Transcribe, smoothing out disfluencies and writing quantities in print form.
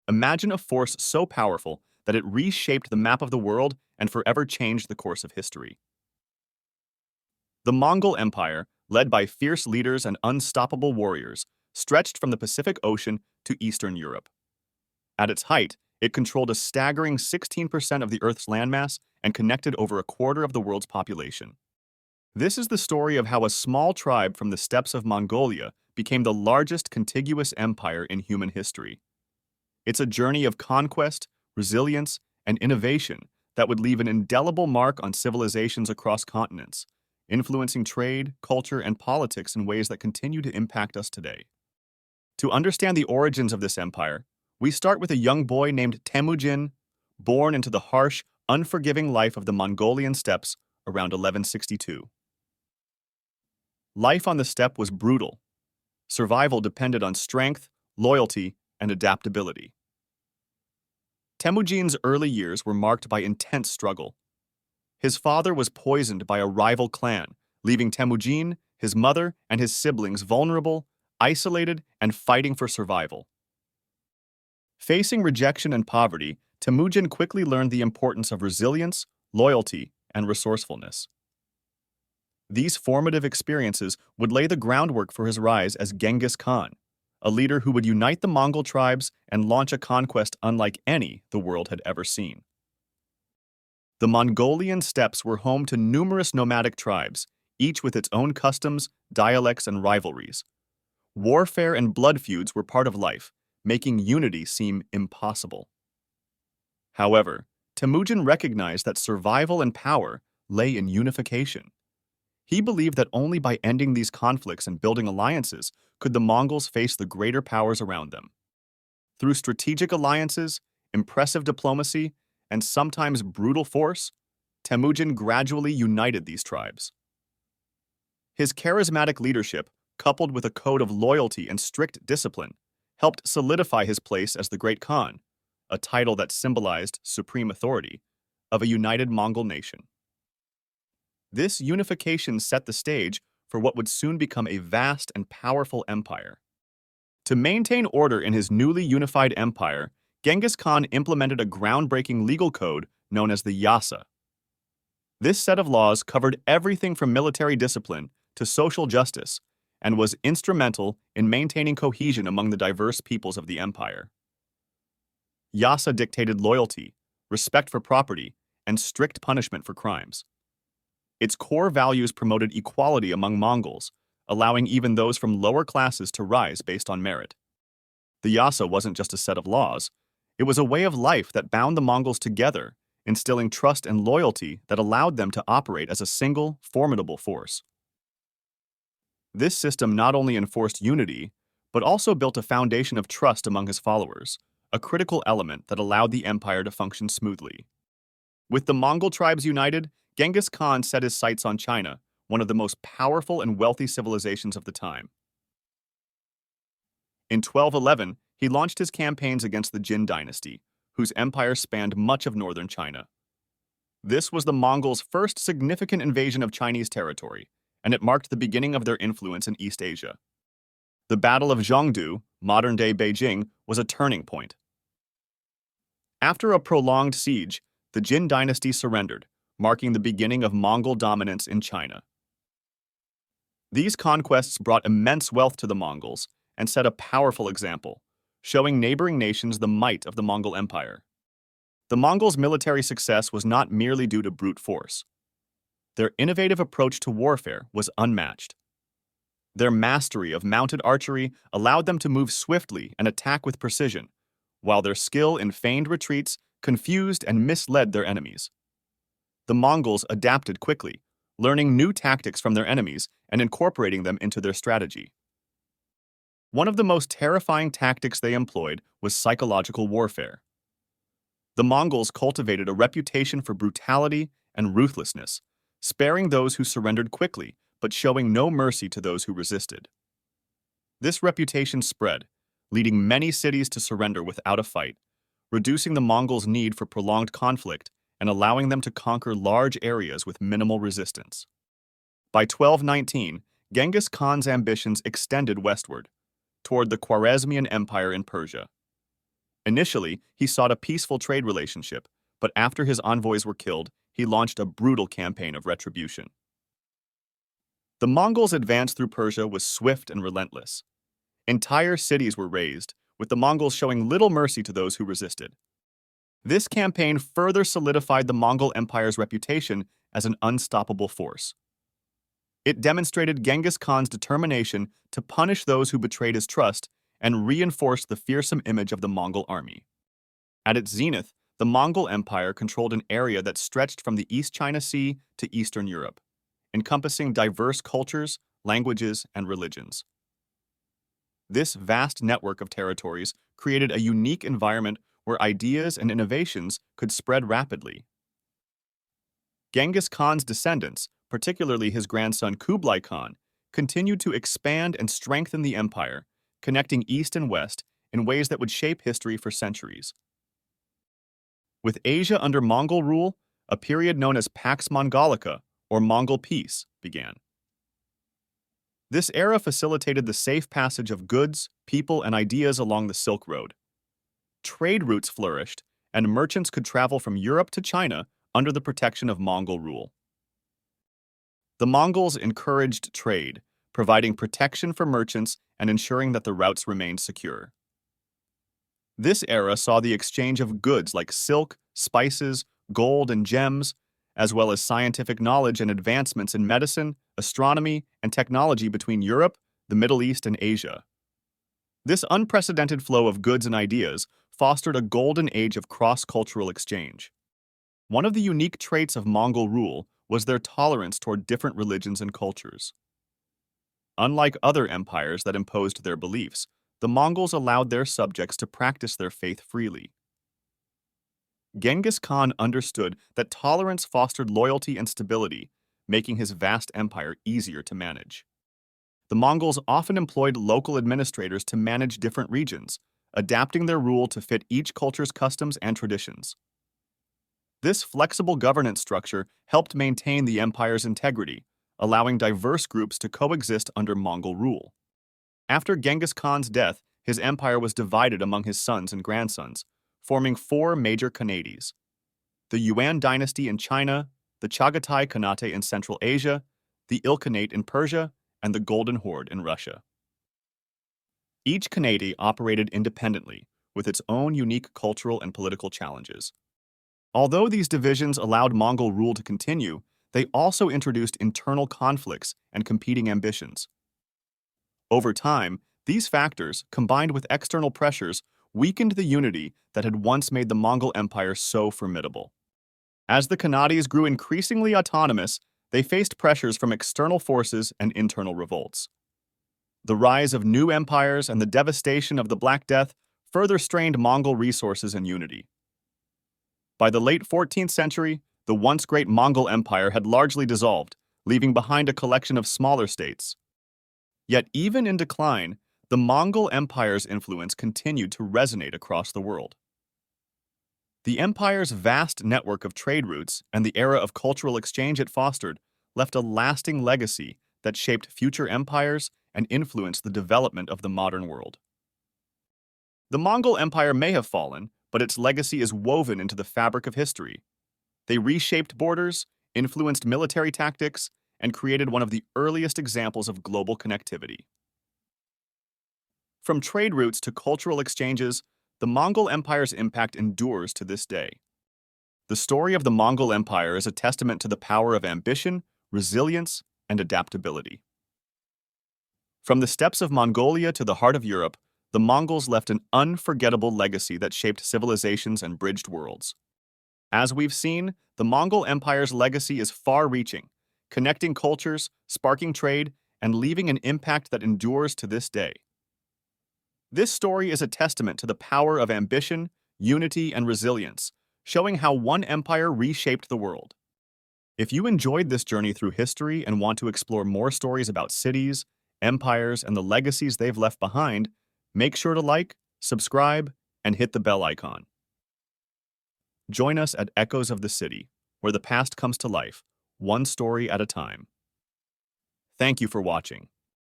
Imagine a force so powerful that it reshaped the map of the world and forever changed the course of history. The Mongol Empire, led by fierce leaders and unstoppable warriors, stretched from the Pacific Ocean to Eastern Europe. At its height, it controlled a staggering 16% of the Earth's landmass and connected over a quarter of the world's population. This is the story of how a small tribe from the steppes of Mongolia became the largest contiguous empire in human history. It's a journey of conquest, resilience, and innovation that would leave an indelible mark on civilizations across continents, influencing trade, culture, and politics in ways that continue to impact us today. To understand the origins of this empire, we start with a young boy named Temujin, born into the harsh, unforgiving life of the Mongolian steppes around 1162. Life on the steppe was brutal. Survival depended on strength, loyalty, and adaptability. Temujin's early years were marked by intense struggle. His father was poisoned by a rival clan, leaving Temujin, his mother, and his siblings vulnerable, isolated, and fighting for survival. Facing rejection and poverty, Temujin quickly learned the importance of resilience, loyalty, and resourcefulness. These formative experiences would lay the groundwork for his rise as Genghis Khan, a leader who would unite the Mongol tribes and launch a conquest unlike any the world had ever seen. The Mongolian steppes were home to numerous nomadic tribes, each with its own customs, dialects, and rivalries. Warfare and blood feuds were part of life, making unity seem impossible. However, Temujin recognized that survival and power lay in unification. He believed that only by ending these conflicts and building alliances could the Mongols face the greater powers around them. Through strategic alliances, impressive diplomacy, and sometimes brutal force, Temujin gradually united these tribes. His charismatic leadership, coupled with a code of loyalty and strict discipline, helped solidify his place as the Great Khan, a title that symbolized supreme authority, of a united Mongol nation. This unification set the stage for what would soon become a vast and powerful empire. To maintain order in his newly unified empire, Genghis Khan implemented a groundbreaking legal code known as the Yasa. This set of laws covered everything from military discipline to social justice and was instrumental in maintaining cohesion among the diverse peoples of the empire. Yasa dictated loyalty, respect for property, and strict punishment for crimes. Its core values promoted equality among Mongols, allowing even those from lower classes to rise based on merit. The Yasa wasn't just a set of laws, it was a way of life that bound the Mongols together, instilling trust and loyalty that allowed them to operate as a single, formidable force. This system not only enforced unity, but also built a foundation of trust among his followers, a critical element that allowed the empire to function smoothly. With the Mongol tribes united, Genghis Khan set his sights on China, one of the most powerful and wealthy civilizations of the time. In 1211, he launched his campaigns against the Jin dynasty, whose empire spanned much of northern China. This was the Mongols' first significant invasion of Chinese territory, and it marked the beginning of their influence in East Asia. The Battle of Zhongdu, modern-day Beijing, was a turning point. After a prolonged siege, the Jin dynasty surrendered, marking the beginning of Mongol dominance in China. These conquests brought immense wealth to the Mongols and set a powerful example, showing neighboring nations the might of the Mongol Empire. The Mongols' military success was not merely due to brute force. Their innovative approach to warfare was unmatched. Their mastery of mounted archery allowed them to move swiftly and attack with precision, while their skill in feigned retreats confused and misled their enemies. The Mongols adapted quickly, learning new tactics from their enemies and incorporating them into their strategy. One of the most terrifying tactics they employed was psychological warfare. The Mongols cultivated a reputation for brutality and ruthlessness, sparing those who surrendered quickly, but showing no mercy to those who resisted. This reputation spread, leading many cities to surrender without a fight, reducing the Mongols' need for prolonged conflict and allowing them to conquer large areas with minimal resistance. By 1219, Genghis Khan's ambitions extended westward, toward the Khwarezmian Empire in Persia. Initially, he sought a peaceful trade relationship, but after his envoys were killed, he launched a brutal campaign of retribution. The Mongols' advance through Persia was swift and relentless. Entire cities were razed, with the Mongols showing little mercy to those who resisted. This campaign further solidified the Mongol Empire's reputation as an unstoppable force. It demonstrated Genghis Khan's determination to punish those who betrayed his trust and reinforced the fearsome image of the Mongol army. At its zenith, the Mongol Empire controlled an area that stretched from the East China Sea to Eastern Europe, encompassing diverse cultures, languages, and religions. This vast network of territories created a unique environment where ideas and innovations could spread rapidly. Genghis Khan's descendants, particularly his grandson Kublai Khan, continued to expand and strengthen the empire, connecting East and West in ways that would shape history for centuries. With Asia under Mongol rule, a period known as Pax Mongolica, or Mongol Peace, began. This era facilitated the safe passage of goods, people, and ideas along the Silk Road. Trade routes flourished, and merchants could travel from Europe to China under the protection of Mongol rule. The Mongols encouraged trade, providing protection for merchants and ensuring that the routes remained secure. This era saw the exchange of goods like silk, spices, gold, and gems, as well as scientific knowledge and advancements in medicine, astronomy, and technology between Europe, the Middle East, and Asia. This unprecedented flow of goods and ideas fostered a golden age of cross-cultural exchange. One of the unique traits of Mongol rule was their tolerance toward different religions and cultures. Unlike other empires that imposed their beliefs, the Mongols allowed their subjects to practice their faith freely. Genghis Khan understood that tolerance fostered loyalty and stability, making his vast empire easier to manage. The Mongols often employed local administrators to manage different regions, adapting their rule to fit each culture's customs and traditions. This flexible governance structure helped maintain the empire's integrity, allowing diverse groups to coexist under Mongol rule. After Genghis Khan's death, his empire was divided among his sons and grandsons, forming four major Khanate: the Yuan dynasty in China, the Chagatai Khanate in Central Asia, the Ilkhanate in Persia, and the Golden Horde in Russia. Each Khanate operated independently, with its own unique cultural and political challenges. Although these divisions allowed Mongol rule to continue, they also introduced internal conflicts and competing ambitions. Over time, these factors, combined with external pressures, weakened the unity that had once made the Mongol Empire so formidable. As the Khanates grew increasingly autonomous, they faced pressures from external forces and internal revolts. The rise of new empires and the devastation of the Black Death further strained Mongol resources and unity. By the late 14th century, the once great Mongol Empire had largely dissolved, leaving behind a collection of smaller states. Yet even in decline, the Mongol Empire's influence continued to resonate across the world. The empire's vast network of trade routes and the era of cultural exchange it fostered left a lasting legacy that shaped future empires and influenced the development of the modern world. The Mongol Empire may have fallen, but its legacy is woven into the fabric of history. They reshaped borders, influenced military tactics, and created one of the earliest examples of global connectivity. From trade routes to cultural exchanges, the Mongol Empire's impact endures to this day. The story of the Mongol Empire is a testament to the power of ambition, resilience, and adaptability. From the steppes of Mongolia to the heart of Europe, the Mongols left an unforgettable legacy that shaped civilizations and bridged worlds. As we've seen, the Mongol Empire's legacy is far-reaching, connecting cultures, sparking trade, and leaving an impact that endures to this day. This story is a testament to the power of ambition, unity, and resilience, showing how one empire reshaped the world. If you enjoyed this journey through history and want to explore more stories about cities, empires, and the legacies they've left behind, make sure to like, subscribe, and hit the bell icon. Join us at Echoes of the City, where the past comes to life, one story at a time. Thank you for watching.